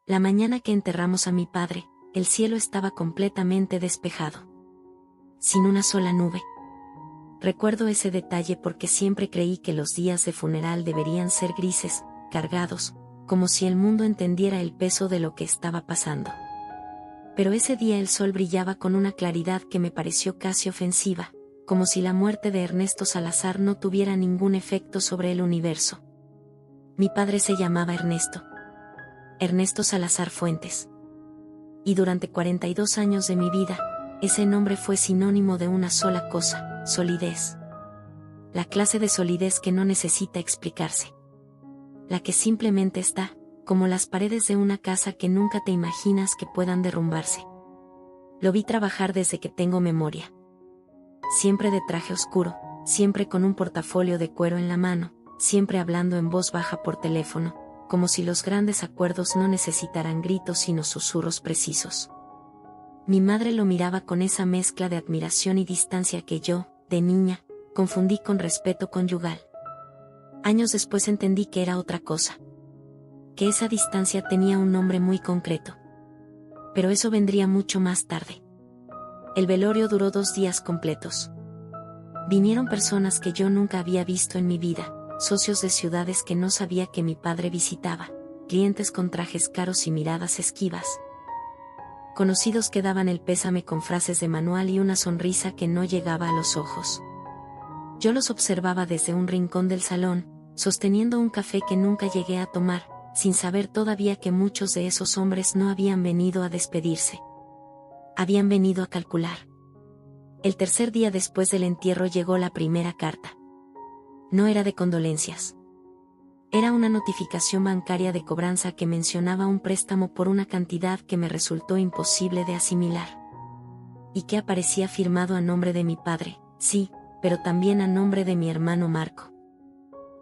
La mañana que enterramos a mi padre, el cielo estaba completamente despejado. Sin una sola nube. Recuerdo ese detalle porque siempre creí que los días de funeral deberían ser grises, cargados, como si el mundo entendiera el peso de lo que estaba pasando. Pero ese día el sol brillaba con una claridad que me pareció casi ofensiva, como si la muerte de Ernesto Salazar no tuviera ningún efecto sobre el universo. Mi padre se llamaba Ernesto Salazar Fuentes. Y durante 42 años de mi vida, ese nombre fue sinónimo de una sola cosa: solidez. La clase de solidez que no necesita explicarse. La que simplemente está, como las paredes de una casa que nunca te imaginas que puedan derrumbarse. Lo vi trabajar desde que tengo memoria. Siempre de traje oscuro, siempre con un portafolio de cuero en la mano, siempre hablando en voz baja por teléfono, como si los grandes acuerdos no necesitaran gritos sino susurros precisos. Mi madre lo miraba con esa mezcla de admiración y distancia que yo, de niña, confundí con respeto conyugal. Años después entendí que era otra cosa. Que esa distancia tenía un nombre muy concreto. Pero eso vendría mucho más tarde. El velorio duró 2 días completos. Vinieron personas que yo nunca había visto en mi vida, socios de ciudades que no sabía que mi padre visitaba, clientes con trajes caros y miradas esquivas. Conocidos que daban el pésame con frases de manual y una sonrisa que no llegaba a los ojos. Yo los observaba desde un rincón del salón, sosteniendo un café que nunca llegué a tomar, sin saber todavía que muchos de esos hombres no habían venido a despedirse. Habían venido a calcular. El tercer día después del entierro llegó la primera carta. No era de condolencias. Era una notificación bancaria de cobranza que mencionaba un préstamo por una cantidad que me resultó imposible de asimilar. Y que aparecía firmado a nombre de mi padre, sí, pero también a nombre de mi hermano Marco.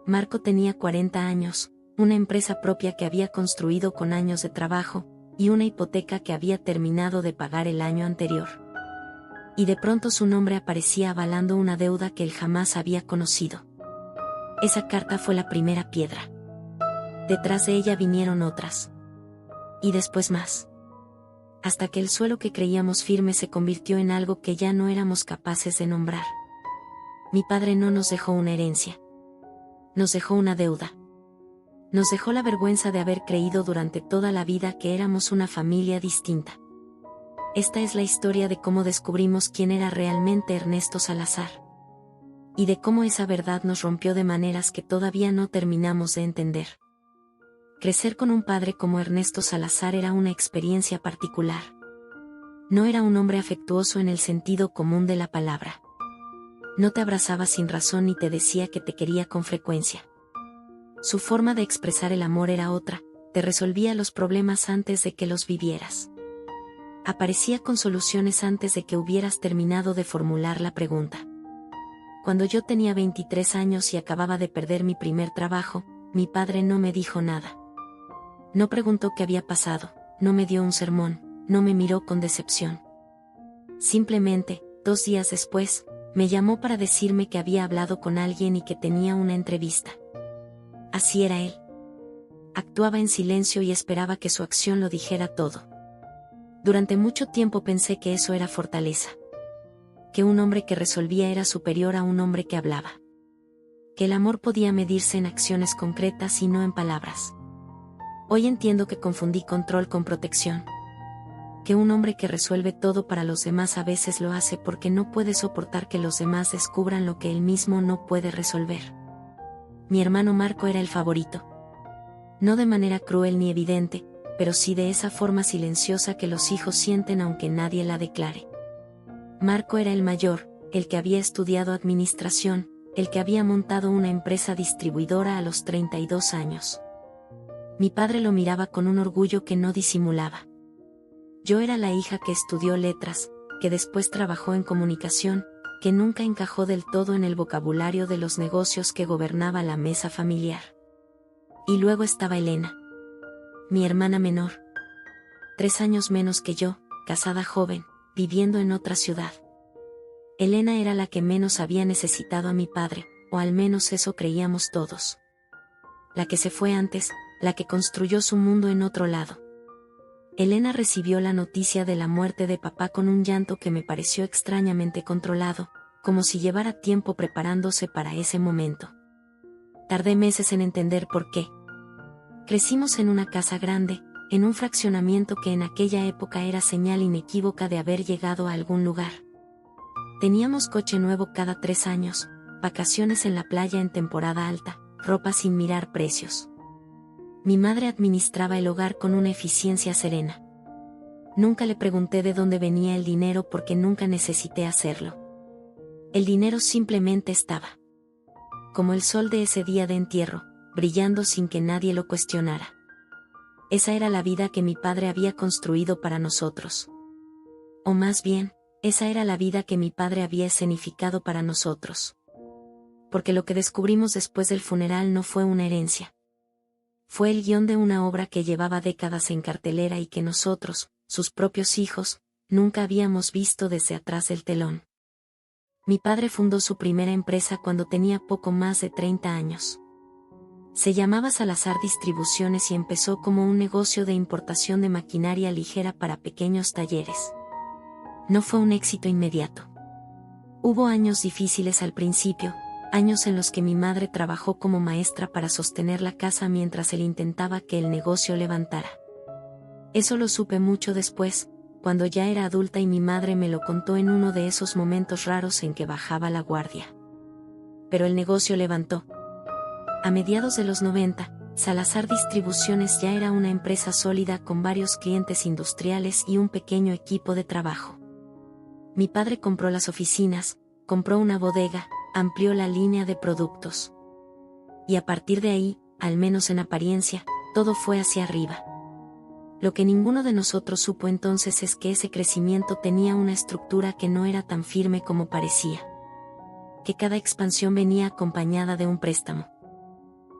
Marco tenía 40 años, una empresa propia que había construido con años de trabajo, y una hipoteca que había terminado de pagar el año anterior. Y de pronto su nombre aparecía avalando una deuda que él jamás había conocido. Esa carta fue la primera piedra. Detrás de ella vinieron otras. Y después más. Hasta que el suelo que creíamos firme se convirtió en algo que ya no éramos capaces de nombrar. Mi padre no nos dejó una herencia. Nos dejó una deuda. Nos dejó la vergüenza de haber creído durante toda la vida que éramos una familia distinta. Esta es la historia de cómo descubrimos quién era realmente Ernesto Salazar. Y de cómo esa verdad nos rompió de maneras que todavía no terminamos de entender. Crecer con un padre como Ernesto Salazar era una experiencia particular. No era un hombre afectuoso en el sentido común de la palabra. No te abrazaba sin razón ni te decía que te quería con frecuencia. Su forma de expresar el amor era otra, te resolvía los problemas antes de que los vivieras. Aparecía con soluciones antes de que hubieras terminado de formular la pregunta. Cuando yo tenía 23 años y acababa de perder mi primer trabajo, mi padre no me dijo nada. No preguntó qué había pasado, no me dio un sermón, no me miró con decepción. Simplemente, 2 días después, me llamó para decirme que había hablado con alguien y que tenía una entrevista. Así era él. Actuaba en silencio y esperaba que su acción lo dijera todo. Durante mucho tiempo pensé que eso era fortaleza. Que un hombre que resolvía era superior a un hombre que hablaba. Que el amor podía medirse en acciones concretas y no en palabras. Hoy entiendo que confundí control con protección. Que un hombre que resuelve todo para los demás a veces lo hace porque no puede soportar que los demás descubran lo que él mismo no puede resolver. Mi hermano Marco era el favorito. No de manera cruel ni evidente, pero sí de esa forma silenciosa que los hijos sienten aunque nadie la declare. Marco era el mayor, el que había estudiado administración, el que había montado una empresa distribuidora a los 32 años. Mi padre lo miraba con un orgullo que no disimulaba. Yo era la hija que estudió letras, que después trabajó en comunicación, que nunca encajó del todo en el vocabulario de los negocios que gobernaba la mesa familiar. Y luego estaba Elena. Mi hermana menor. 3 años menos que yo, casada joven, viviendo en otra ciudad. Elena era la que menos había necesitado a mi padre, o al menos eso creíamos todos. La que se fue antes, la que construyó su mundo en otro lado. Elena recibió la noticia de la muerte de papá con un llanto que me pareció extrañamente controlado, como si llevara tiempo preparándose para ese momento. Tardé meses en entender por qué. Crecimos en una casa grande, en un fraccionamiento que en aquella época era señal inequívoca de haber llegado a algún lugar. Teníamos coche nuevo cada 3 años, vacaciones en la playa en temporada alta, ropa sin mirar precios. Mi madre administraba el hogar con una eficiencia serena. Nunca le pregunté de dónde venía el dinero porque nunca necesité hacerlo. El dinero simplemente estaba. Como el sol de ese día de entierro, brillando sin que nadie lo cuestionara. Esa era la vida que mi padre había construido para nosotros. O más bien, esa era la vida que mi padre había escenificado para nosotros. Porque lo que descubrimos después del funeral no fue una herencia. Fue el guión de una obra que llevaba décadas en cartelera y que nosotros, sus propios hijos, nunca habíamos visto desde atrás del telón. Mi padre fundó su primera empresa cuando tenía poco más de 30 años. Se llamaba Salazar Distribuciones y empezó como un negocio de importación de maquinaria ligera para pequeños talleres. No fue un éxito inmediato. Hubo años difíciles al principio, años en los que mi madre trabajó como maestra para sostener la casa mientras él intentaba que el negocio levantara. Eso lo supe mucho después, cuando ya era adulta y mi madre me lo contó en uno de esos momentos raros en que bajaba la guardia. Pero el negocio levantó. A mediados de los 90, Salazar Distribuciones ya era una empresa sólida con varios clientes industriales y un pequeño equipo de trabajo. Mi padre compró las oficinas, compró una bodega, amplió la línea de productos. Y a partir de ahí, al menos en apariencia, todo fue hacia arriba. Lo que ninguno de nosotros supo entonces es que ese crecimiento tenía una estructura que no era tan firme como parecía. Que cada expansión venía acompañada de un préstamo.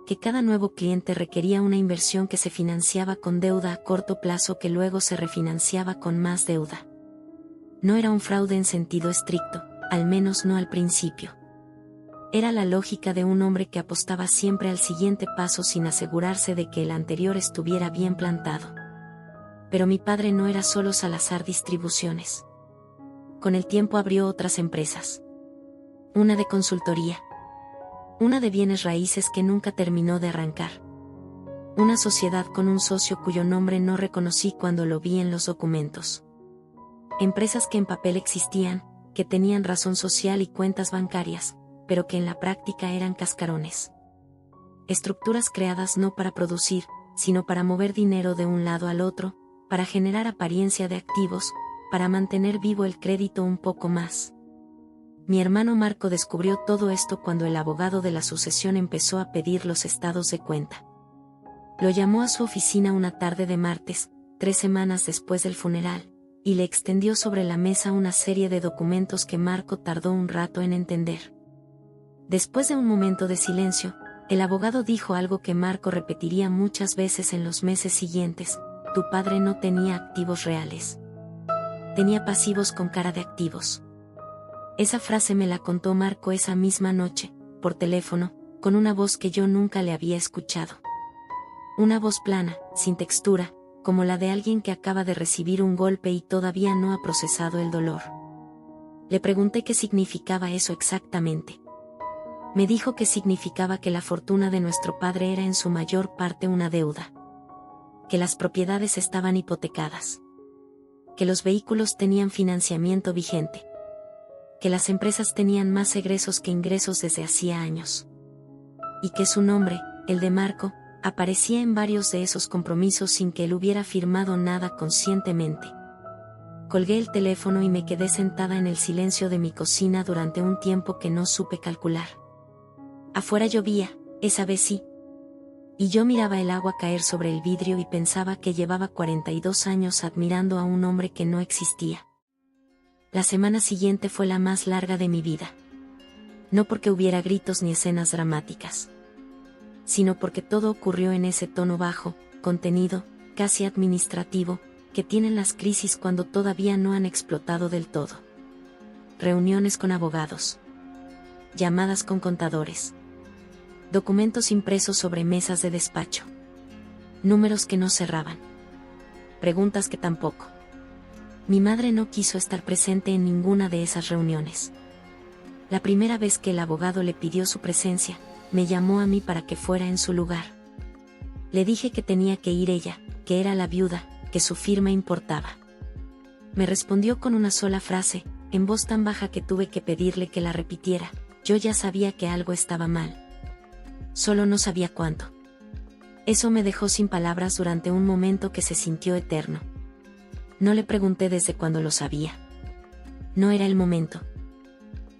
Que cada nuevo cliente requería una inversión que se financiaba con deuda a corto plazo que luego se refinanciaba con más deuda. No era un fraude en sentido estricto, al menos no al principio. Era la lógica de un hombre que apostaba siempre al siguiente paso sin asegurarse de que el anterior estuviera bien plantado. Pero mi padre no era solo Salazar Distribuciones. Con el tiempo abrió otras empresas. Una de consultoría. Una de bienes raíces que nunca terminó de arrancar. Una sociedad con un socio cuyo nombre no reconocí cuando lo vi en los documentos. Empresas que en papel existían, que tenían razón social y cuentas bancarias, pero que en la práctica eran cascarones. Estructuras creadas no para producir, sino para mover dinero de un lado al otro, para generar apariencia de activos, para mantener vivo el crédito un poco más. Mi hermano Marco descubrió todo esto cuando el abogado de la sucesión empezó a pedir los estados de cuenta. Lo llamó a su oficina una tarde de martes, 3 semanas después del funeral, y le extendió sobre la mesa una serie de documentos que Marco tardó un rato en entender. Después de un momento de silencio, el abogado dijo algo que Marco repetiría muchas veces en los meses siguientes: tu padre no tenía activos reales. Tenía pasivos con cara de activos. Esa frase me la contó Marco esa misma noche, por teléfono, con una voz que yo nunca le había escuchado. Una voz plana, sin textura, como la de alguien que acaba de recibir un golpe y todavía no ha procesado el dolor. Le pregunté qué significaba eso exactamente. Me dijo que significaba que la fortuna de nuestro padre era en su mayor parte una deuda. Que las propiedades estaban hipotecadas. Que los vehículos tenían financiamiento vigente. Que las empresas tenían más egresos que ingresos desde hacía años. Y que su nombre, el de Marco, aparecía en varios de esos compromisos sin que él hubiera firmado nada conscientemente. Colgué el teléfono y me quedé sentada en el silencio de mi cocina durante un tiempo que no supe calcular. Afuera llovía, esa vez sí. Y yo miraba el agua caer sobre el vidrio y pensaba que llevaba 42 años admirando a un hombre que no existía. La semana siguiente fue la más larga de mi vida. No porque hubiera gritos ni escenas dramáticas, sino porque todo ocurrió en ese tono bajo, contenido, casi administrativo, que tienen las crisis cuando todavía no han explotado del todo. Reuniones con abogados. Llamadas con contadores. Documentos impresos sobre mesas de despacho. Números que no cerraban. preguntas que tampoco. Mi madre no quiso estar presente en ninguna de esas reuniones. La primera vez que el abogado le pidió su presencia, me llamó a mí para que fuera en su lugar. Le dije que tenía que ir ella, que era la viuda, que su firma importaba. Me respondió con una sola frase, en voz tan baja que tuve que pedirle que la repitiera. Yo ya sabía que algo estaba mal. Solo no sabía cuánto. Eso me dejó sin palabras durante un momento que se sintió eterno. No le pregunté desde cuándo lo sabía. No era el momento.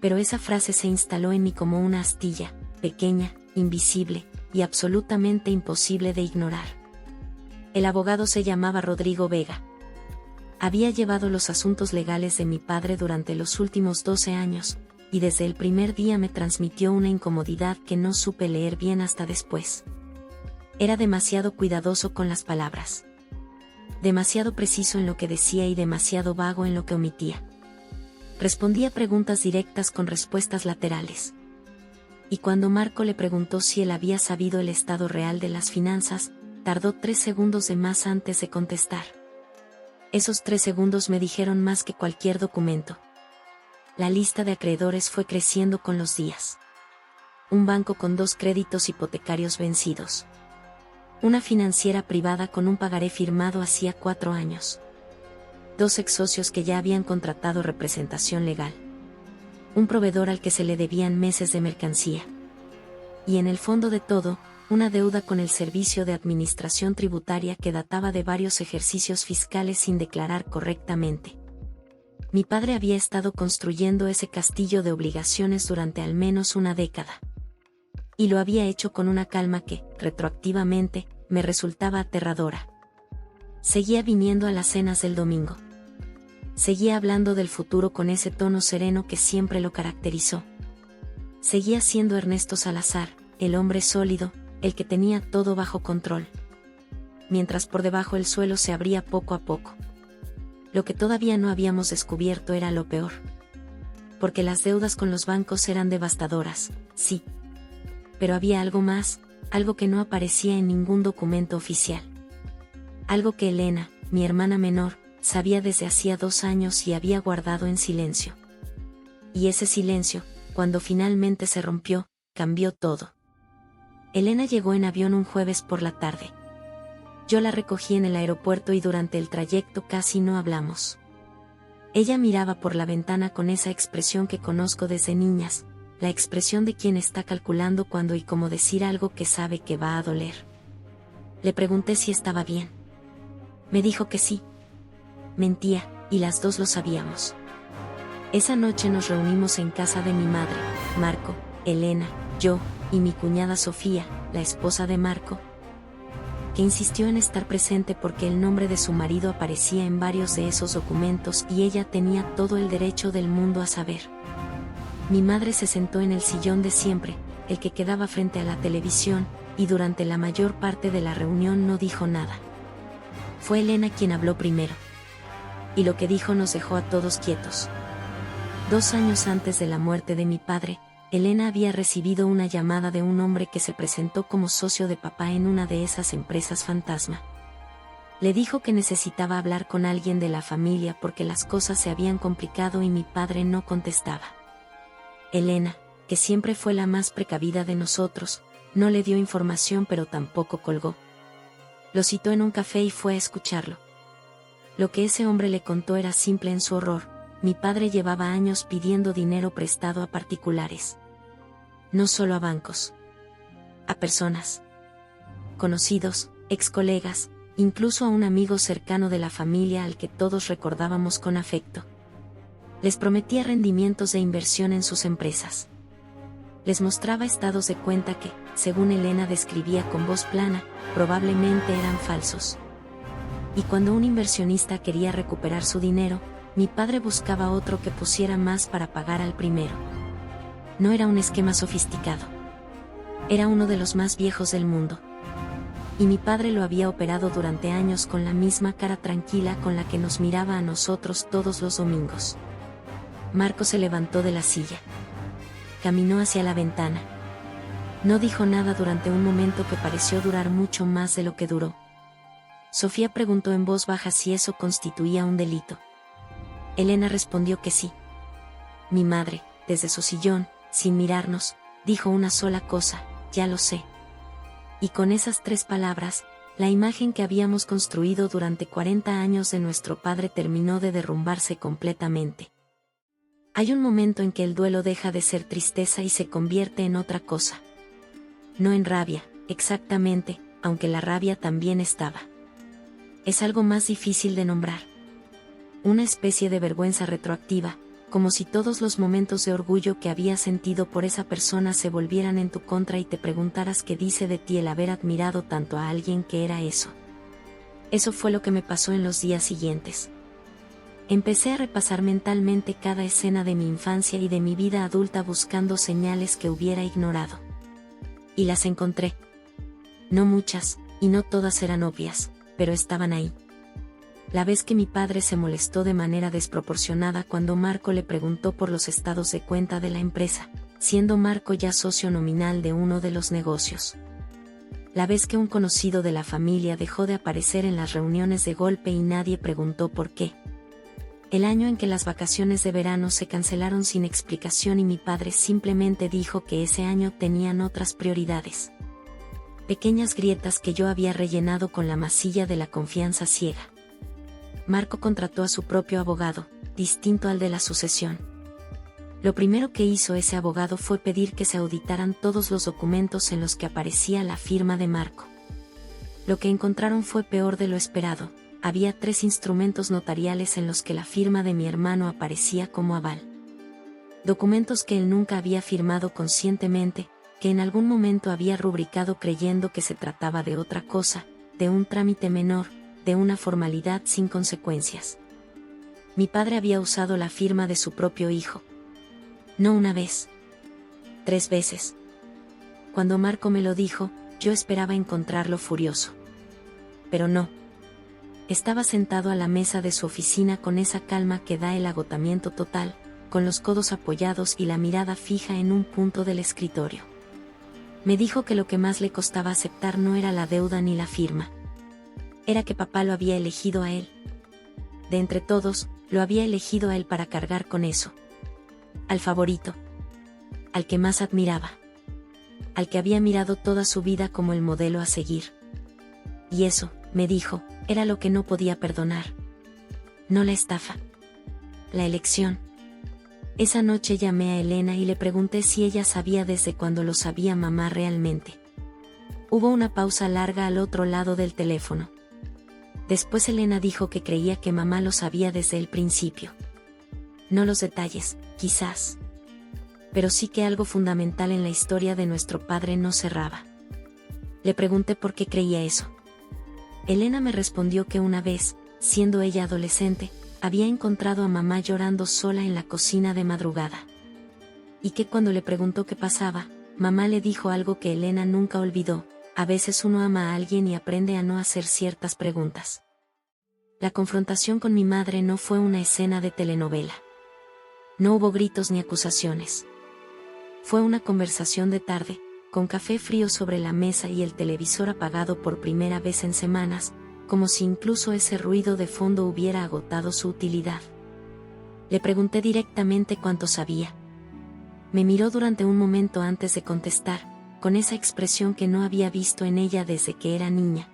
Pero esa frase se instaló en mí como una astilla, pequeña, invisible, y absolutamente imposible de ignorar. El abogado se llamaba Rodrigo Vega. Había llevado los asuntos legales de mi padre durante los últimos 12 años, y desde el primer día me transmitió una incomodidad que no supe leer bien hasta después. Era demasiado cuidadoso con las palabras. Demasiado preciso en lo que decía y demasiado vago en lo que omitía. Respondía preguntas directas con respuestas laterales. Y cuando Marco le preguntó si él había sabido el estado real de las finanzas, tardó 3 segundos de más antes de contestar. Esos 3 segundos me dijeron más que cualquier documento. La lista de acreedores fue creciendo con los días. Un banco con 2 créditos hipotecarios vencidos. Una financiera privada con un pagaré firmado hacía 4 años. 2 ex socios que ya habían contratado representación legal. Un proveedor al que se le debían meses de mercancía. Y en el fondo de todo, una deuda con el Servicio de Administración Tributaria que databa de varios ejercicios fiscales sin declarar correctamente. Mi padre había estado construyendo ese castillo de obligaciones durante al menos una década. Y lo había hecho con una calma que, retroactivamente, me resultaba aterradora. Seguía viniendo a las cenas del domingo. Seguía hablando del futuro con ese tono sereno que siempre lo caracterizó. Seguía siendo Ernesto Salazar, el hombre sólido, el que tenía todo bajo control. Mientras por debajo el suelo se abría poco a poco. Lo que todavía no habíamos descubierto era lo peor. Porque las deudas con los bancos eran devastadoras, sí. Pero había algo más, algo que no aparecía en ningún documento oficial. Algo que Elena, mi hermana menor, sabía desde hacía 2 años y había guardado en silencio. Y ese silencio, cuando finalmente se rompió, cambió todo. Elena llegó en avión un jueves por la tarde. Yo la recogí en el aeropuerto y durante el trayecto casi no hablamos. Ella miraba por la ventana con esa expresión que conozco desde niñas, la expresión de quien está calculando cuándo y cómo decir algo que sabe que va a doler. Le pregunté si estaba bien. Me dijo que sí. Mentía, y las dos lo sabíamos. Esa noche nos reunimos en casa de mi madre, Marco, Elena, yo, y mi cuñada Sofía, la esposa de Marco, que insistió en estar presente porque el nombre de su marido aparecía en varios de esos documentos y ella tenía todo el derecho del mundo a saber. Mi madre se sentó en el sillón de siempre, el que quedaba frente a la televisión, y durante la mayor parte de la reunión no dijo nada. Fue Elena quien habló primero. Y lo que dijo nos dejó a todos quietos. 2 años antes de la muerte de mi padre, Elena había recibido una llamada de un hombre que se presentó como socio de papá en una de esas empresas fantasma. Le dijo que necesitaba hablar con alguien de la familia porque las cosas se habían complicado y mi padre no contestaba. Elena, que siempre fue la más precavida de nosotros, no le dio información pero tampoco colgó. Lo citó en un café y fue a escucharlo. Lo que ese hombre le contó era simple en su horror. Mi padre llevaba años pidiendo dinero prestado a particulares. No solo a bancos. A personas. Conocidos, ex colegas, incluso a un amigo cercano de la familia al que todos recordábamos con afecto. Les prometía rendimientos de inversión en sus empresas. Les mostraba estados de cuenta que, según Elena describía con voz plana, probablemente eran falsos. Y cuando un inversionista quería recuperar su dinero, mi padre buscaba otro que pusiera más para pagar al primero. No era un esquema sofisticado. Era uno de los más viejos del mundo. Y mi padre lo había operado durante años con la misma cara tranquila con la que nos miraba a nosotros todos los domingos. Marco se levantó de la silla. Caminó hacia la ventana. No dijo nada durante un momento que pareció durar mucho más de lo que duró. Sofía preguntó en voz baja si eso constituía un delito. Elena respondió que sí. Mi madre, desde su sillón, sin mirarnos, dijo una sola cosa: ya lo sé. Y con esas 3 palabras, la imagen que habíamos construido durante 40 años de nuestro padre terminó de derrumbarse completamente. Hay un momento en que el duelo deja de ser tristeza y se convierte en otra cosa. No en rabia, exactamente, aunque la rabia también estaba. Es algo más difícil de nombrar. Una especie de vergüenza retroactiva, como si todos los momentos de orgullo que habías sentido por esa persona se volvieran en tu contra y te preguntaras qué dice de ti el haber admirado tanto a alguien que era eso. Eso fue lo que me pasó en los días siguientes. Empecé a repasar mentalmente cada escena de mi infancia y de mi vida adulta buscando señales que hubiera ignorado. Y las encontré. No muchas, y no todas eran obvias, pero estaban ahí. La vez que mi padre se molestó de manera desproporcionada cuando Marco le preguntó por los estados de cuenta de la empresa, siendo Marco ya socio nominal de uno de los negocios. La vez que un conocido de la familia dejó de aparecer en las reuniones de golpe y nadie preguntó por qué. El año en que las vacaciones de verano se cancelaron sin explicación y mi padre simplemente dijo que ese año tenían otras prioridades. Pequeñas grietas que yo había rellenado con la masilla de la confianza ciega. Marco contrató a su propio abogado, distinto al de la sucesión. Lo primero que hizo ese abogado fue pedir que se auditaran todos los documentos en los que aparecía la firma de Marco. Lo que encontraron fue peor de lo esperado. Había 3 instrumentos notariales en los que la firma de mi hermano aparecía como aval. Documentos que él nunca había firmado conscientemente, que en algún momento había rubricado creyendo que se trataba de otra cosa, de un trámite menor, de una formalidad sin consecuencias. Mi padre había usado la firma de su propio hijo. No una vez. 3 veces. Cuando Marco me lo dijo, yo esperaba encontrarlo furioso. Pero no. Estaba sentado a la mesa de su oficina con esa calma que da el agotamiento total, con los codos apoyados y la mirada fija en un punto del escritorio. Me dijo que lo que más le costaba aceptar no era la deuda ni la firma. Era que papá lo había elegido a él. De entre todos, lo había elegido a él para cargar con eso. Al favorito. Al que más admiraba. Al que había mirado toda su vida como el modelo a seguir. Y eso, me dijo, era lo que no podía perdonar. No la estafa. La elección. Esa noche llamé a Elena y le pregunté si ella sabía desde cuándo lo sabía mamá realmente. Hubo una pausa larga al otro lado del teléfono. Después Elena dijo que creía que mamá lo sabía desde el principio. No los detalles, quizás. Pero sí que algo fundamental en la historia de nuestro padre no cerraba. Le pregunté por qué creía eso. Elena me respondió que una vez, siendo ella adolescente, había encontrado a mamá llorando sola en la cocina de madrugada. Y que cuando le preguntó qué pasaba, mamá le dijo algo que Elena nunca olvidó: a veces uno ama a alguien y aprende a no hacer ciertas preguntas. La confrontación con mi madre no fue una escena de telenovela. No hubo gritos ni acusaciones. Fue una conversación de tarde, con café frío sobre la mesa y el televisor apagado por primera vez en semanas, como si incluso ese ruido de fondo hubiera agotado su utilidad. Le pregunté directamente cuánto sabía. Me miró durante un momento antes de contestar, con esa expresión que no había visto en ella desde que era niña.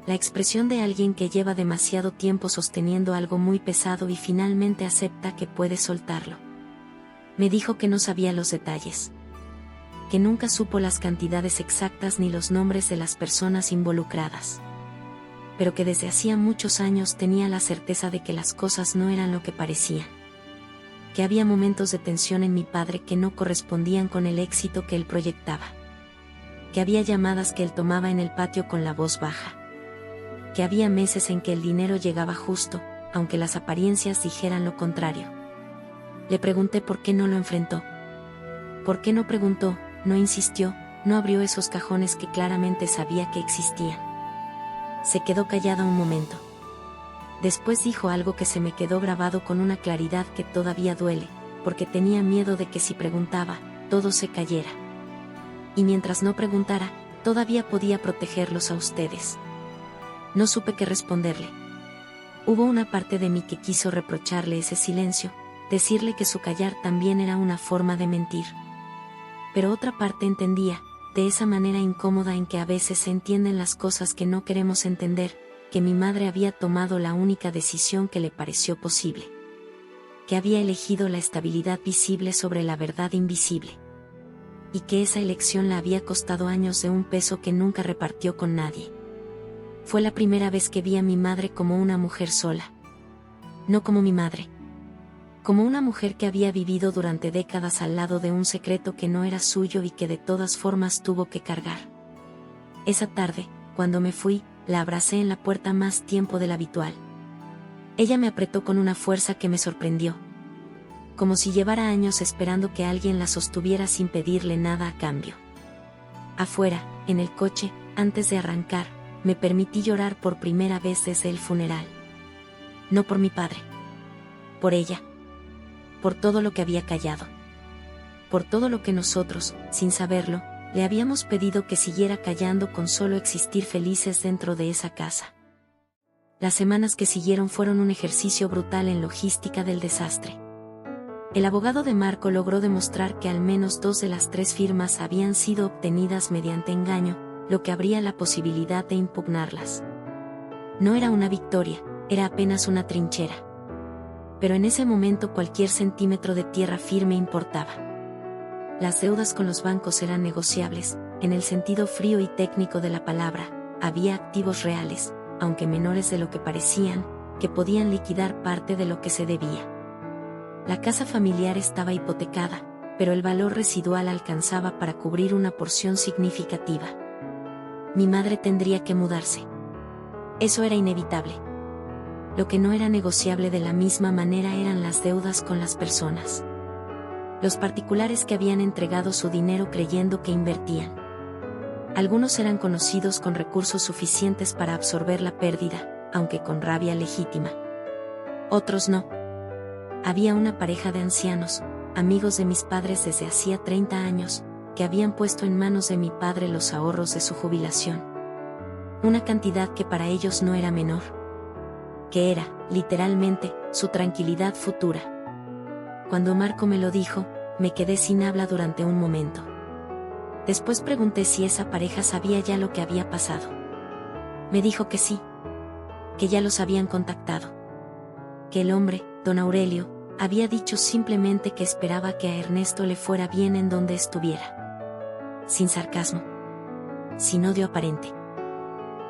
La expresión de alguien que lleva demasiado tiempo sosteniendo algo muy pesado y finalmente acepta que puede soltarlo. Me dijo que no sabía los detalles. Que nunca supo las cantidades exactas ni los nombres de las personas involucradas. Pero que desde hacía muchos años tenía la certeza de que las cosas no eran lo que parecían. Que había momentos de tensión en mi padre que no correspondían con el éxito que él proyectaba. Que había llamadas que él tomaba en el patio con la voz baja. Que había meses en que el dinero llegaba justo, aunque las apariencias dijeran lo contrario. Le pregunté por qué no lo enfrentó. ¿Por qué no preguntó, no insistió, no abrió esos cajones que claramente sabía que existían? Se quedó callada un momento. Después dijo algo que se me quedó grabado con una claridad que todavía duele, porque tenía miedo de que si preguntaba, todo se cayera. Y mientras no preguntara, todavía podía protegerlos a ustedes. No supe qué responderle. Hubo una parte de mí que quiso reprocharle ese silencio, decirle que su callar también era una forma de mentir. Pero otra parte entendía, de esa manera incómoda en que a veces se entienden las cosas que no queremos entender, que mi madre había tomado la única decisión que le pareció posible. Que había elegido la estabilidad visible sobre la verdad invisible. Y que esa elección la había costado años de un peso que nunca repartió con nadie. Fue la primera vez que vi a mi madre como una mujer sola. No como mi madre. Como una mujer que había vivido durante décadas al lado de un secreto que no era suyo y que de todas formas tuvo que cargar. Esa tarde, cuando me fui, la abracé en la puerta más tiempo del habitual. Ella me apretó con una fuerza que me sorprendió. Como si llevara años esperando que alguien la sostuviera sin pedirle nada a cambio. Afuera, en el coche, antes de arrancar, me permití llorar por primera vez desde el funeral. No por mi padre. Por ella. Por todo lo que había callado. Por todo lo que nosotros, sin saberlo, le habíamos pedido que siguiera callando con solo existir felices dentro de esa casa. Las semanas que siguieron fueron un ejercicio brutal en logística del desastre. El abogado de Marco logró demostrar que al menos 2 de las 3 firmas habían sido obtenidas mediante engaño, lo que abría la posibilidad de impugnarlas. No era una victoria, era apenas una trinchera. Pero en ese momento cualquier centímetro de tierra firme importaba. Las deudas con los bancos eran negociables, en el sentido frío y técnico de la palabra, había activos reales, aunque menores de lo que parecían, que podían liquidar parte de lo que se debía. La casa familiar estaba hipotecada, pero el valor residual alcanzaba para cubrir una porción significativa. Mi madre tendría que mudarse. Eso era inevitable. Lo que no era negociable de la misma manera eran las deudas con las personas. Los particulares que habían entregado su dinero creyendo que invertían. Algunos eran conocidos con recursos suficientes para absorber la pérdida, aunque con rabia legítima. Otros no. Había una pareja de ancianos, amigos de mis padres desde hacía 30 años, que habían puesto en manos de mi padre los ahorros de su jubilación. Una cantidad que para ellos no era menor. Que era, literalmente, su tranquilidad futura. Cuando Marco me lo dijo, me quedé sin habla durante un momento. Después pregunté si esa pareja sabía ya lo que había pasado. Me dijo que sí. Que ya los habían contactado. Que el hombre, don Aurelio, había dicho simplemente que esperaba que a Ernesto le fuera bien en donde estuviera. Sin sarcasmo. Sin odio aparente.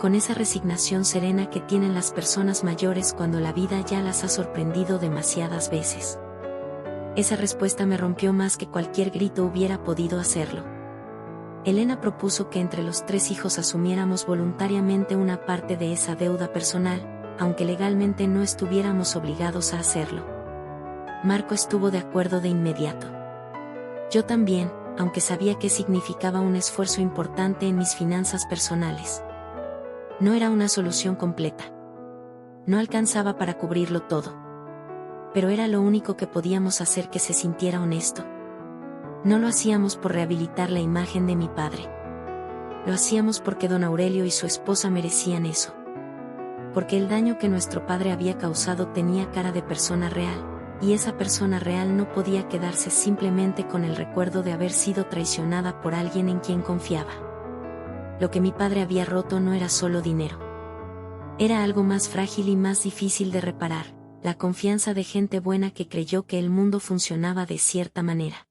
Con esa resignación serena que tienen las personas mayores cuando la vida ya las ha sorprendido demasiadas veces. Esa respuesta me rompió más que cualquier grito hubiera podido hacerlo. Elena propuso que entre los 3 hijos asumiéramos voluntariamente una parte de esa deuda personal, aunque legalmente no estuviéramos obligados a hacerlo. Marco estuvo de acuerdo de inmediato. Yo también, aunque sabía que significaba un esfuerzo importante en mis finanzas personales. No era una solución completa. No alcanzaba para cubrirlo todo. Pero era lo único que podíamos hacer que se sintiera honesto. No lo hacíamos por rehabilitar la imagen de mi padre. Lo hacíamos porque don Aurelio y su esposa merecían eso. Porque el daño que nuestro padre había causado tenía cara de persona real, y esa persona real no podía quedarse simplemente con el recuerdo de haber sido traicionada por alguien en quien confiaba. Lo que mi padre había roto no era solo dinero. Era algo más frágil y más difícil de reparar, la confianza de gente buena que creyó que el mundo funcionaba de cierta manera.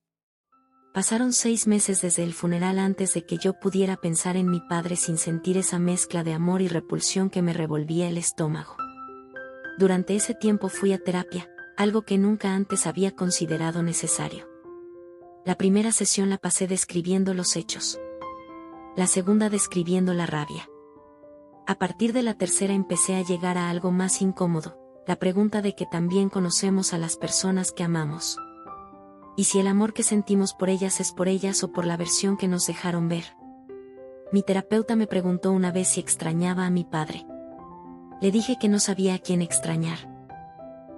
Pasaron 6 meses desde el funeral antes de que yo pudiera pensar en mi padre sin sentir esa mezcla de amor y repulsión que me revolvía el estómago. Durante ese tiempo fui a terapia, algo que nunca antes había considerado necesario. La primera sesión la pasé describiendo los hechos. La segunda describiendo la rabia. A partir de la tercera empecé a llegar a algo más incómodo, la pregunta de que también conocemos a las personas que amamos. ¿Y si el amor que sentimos por ellas es por ellas o por la versión que nos dejaron ver? Mi terapeuta me preguntó una vez si extrañaba a mi padre. Le dije que no sabía a quién extrañar.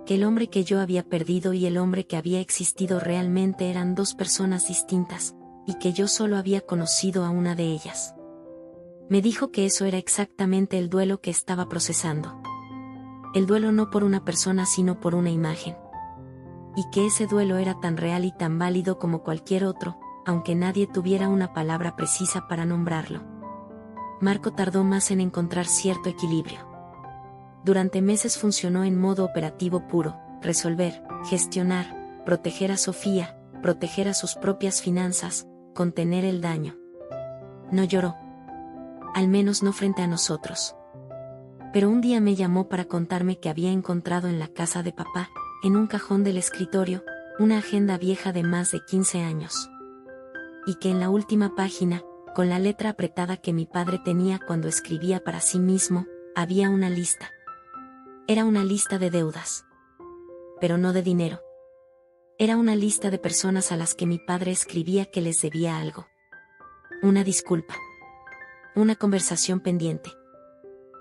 Que el hombre que yo había perdido y el hombre que había existido realmente eran 2 personas distintas, y que yo solo había conocido a una de ellas. Me dijo que eso era exactamente el duelo que estaba procesando. El duelo no por una persona sino por una imagen. Y que ese duelo era tan real y tan válido como cualquier otro, aunque nadie tuviera una palabra precisa para nombrarlo. Marco tardó más en encontrar cierto equilibrio. Durante meses funcionó en modo operativo puro, resolver, gestionar, proteger a Sofía, proteger a sus propias finanzas, contener el daño. No lloró. Al menos no frente a nosotros. Pero un día me llamó para contarme que había encontrado en la casa de papá, en un cajón del escritorio, una agenda vieja de más de 15 años. Y que en la última página, con la letra apretada que mi padre tenía cuando escribía para sí mismo, había una lista. Era una lista de deudas. Pero no de dinero. Era una lista de personas a las que mi padre escribía que les debía algo. Una disculpa. Una conversación pendiente.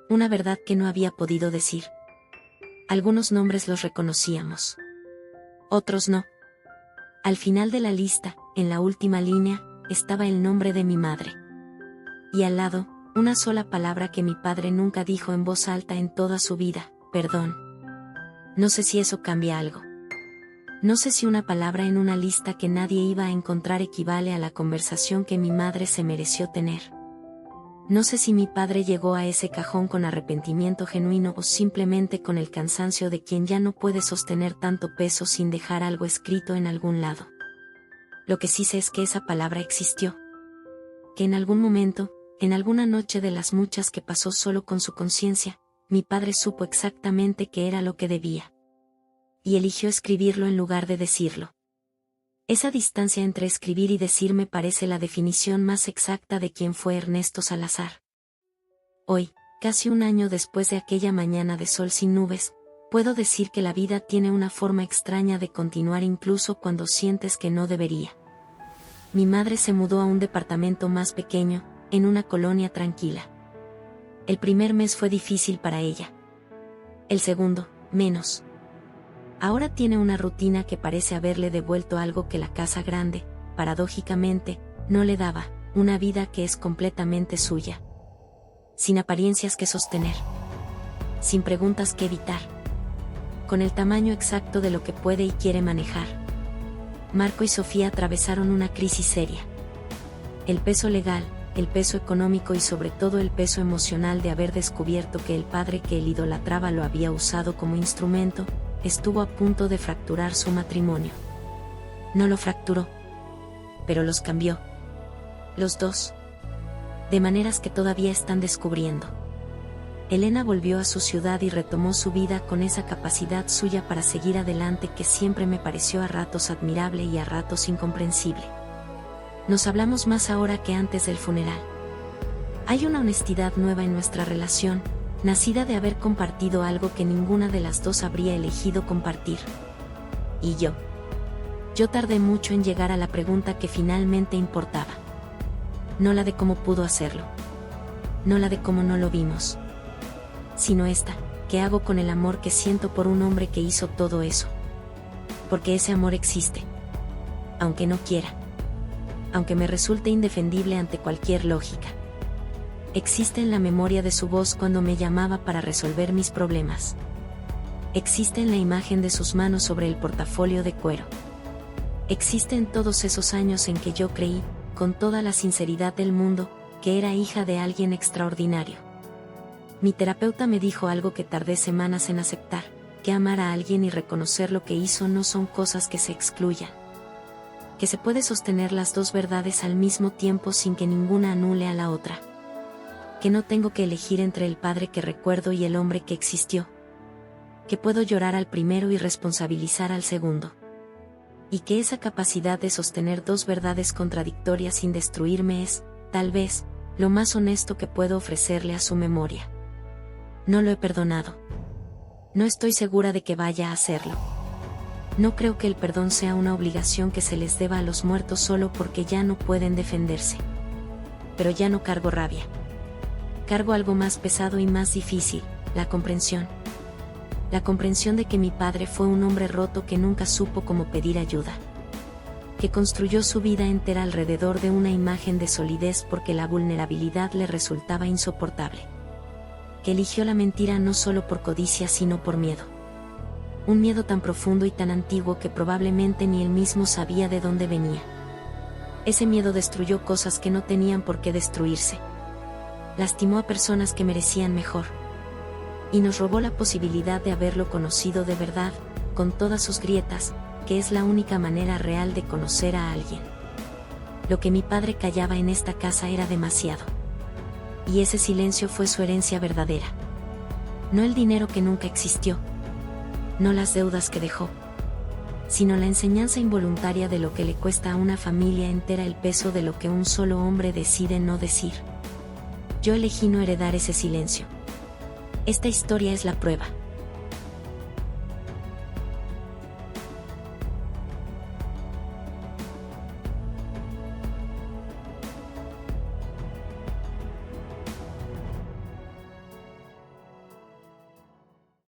Una verdad que no había podido decir. Algunos nombres los reconocíamos. Otros no. Al final de la lista, en la última línea, estaba el nombre de mi madre. Y al lado, una sola palabra que mi padre nunca dijo en voz alta en toda su vida: perdón. No sé si eso cambia algo. No sé si una palabra en una lista que nadie iba a encontrar equivale a la conversación que mi madre se mereció tener. No sé si mi padre llegó a ese cajón con arrepentimiento genuino o simplemente con el cansancio de quien ya no puede sostener tanto peso sin dejar algo escrito en algún lado. Lo que sí sé es que esa palabra existió. Que en algún momento, en alguna noche de las muchas que pasó solo con su conciencia, mi padre supo exactamente qué era lo que debía. Y eligió escribirlo en lugar de decirlo. Esa distancia entre escribir y decir me parece la definición más exacta de quién fue Ernesto Salazar. Hoy, casi un año después de aquella mañana de sol sin nubes, puedo decir que la vida tiene una forma extraña de continuar incluso cuando sientes que no debería. Mi madre se mudó a un departamento más pequeño, en una colonia tranquila. El primer mes fue difícil para ella. El segundo, menos. Ahora tiene una rutina que parece haberle devuelto algo que la casa grande, paradójicamente, no le daba, una vida que es completamente suya. Sin apariencias que sostener. Sin preguntas que evitar. Con el tamaño exacto de lo que puede y quiere manejar. Marco y Sofía atravesaron una crisis seria. El peso legal, el peso económico y sobre todo el peso emocional de haber descubierto que el padre que él idolatraba lo había usado como instrumento, estuvo a punto de fracturar su matrimonio. No lo fracturó, pero los cambió. Los dos. De maneras que todavía están descubriendo. Elena volvió a su ciudad y retomó su vida con esa capacidad suya para seguir adelante que siempre me pareció a ratos admirable y a ratos incomprensible. Nos hablamos más ahora que antes del funeral. Hay una honestidad nueva en nuestra relación, nacida de haber compartido algo que ninguna de las dos habría elegido compartir. Y yo. Yo tardé mucho en llegar a la pregunta que finalmente importaba. No la de cómo pudo hacerlo. No la de cómo no lo vimos. Sino esta: ¿qué hago con el amor que siento por un hombre que hizo todo eso? Porque ese amor existe. Aunque no quiera. Aunque me resulte indefendible ante cualquier lógica. Existe en la memoria de su voz cuando me llamaba para resolver mis problemas. Existe en la imagen de sus manos sobre el portafolio de cuero. Existe en todos esos años en que yo creí, con toda la sinceridad del mundo, que era hija de alguien extraordinario. Mi terapeuta me dijo algo que tardé semanas en aceptar: que amar a alguien y reconocer lo que hizo no son cosas que se excluyan. Que se puede sostener las dos verdades al mismo tiempo sin que ninguna anule a la otra. Que no tengo que elegir entre el padre que recuerdo y el hombre que existió. Que puedo llorar al primero y responsabilizar al segundo. Y que esa capacidad de sostener dos verdades contradictorias sin destruirme es, tal vez, lo más honesto que puedo ofrecerle a su memoria. No lo he perdonado. No estoy segura de que vaya a hacerlo. No creo que el perdón sea una obligación que se les deba a los muertos solo porque ya no pueden defenderse. Pero ya no cargo rabia. Cargo algo más pesado y más difícil: la comprensión. La comprensión de que mi padre fue un hombre roto que nunca supo cómo pedir ayuda. que construyó su vida entera alrededor de una imagen de solidez porque la vulnerabilidad le resultaba insoportable. Que eligió la mentira no solo por codicia sino por miedo. Un miedo tan profundo y tan antiguo que probablemente ni él mismo sabía de dónde venía. Ese miedo destruyó cosas que no tenían por qué destruirse. Lastimó a personas que merecían mejor. Y nos robó la posibilidad de haberlo conocido de verdad, con todas sus grietas, que es la única manera real de conocer a alguien. Lo que mi padre callaba en esta casa era demasiado. Y ese silencio fue su herencia verdadera. No el dinero que nunca existió. No las deudas que dejó. Sino la enseñanza involuntaria de lo que le cuesta a una familia entera el peso de lo que un solo hombre decide no decir. Yo elegí no heredar ese silencio. Esta historia es la prueba.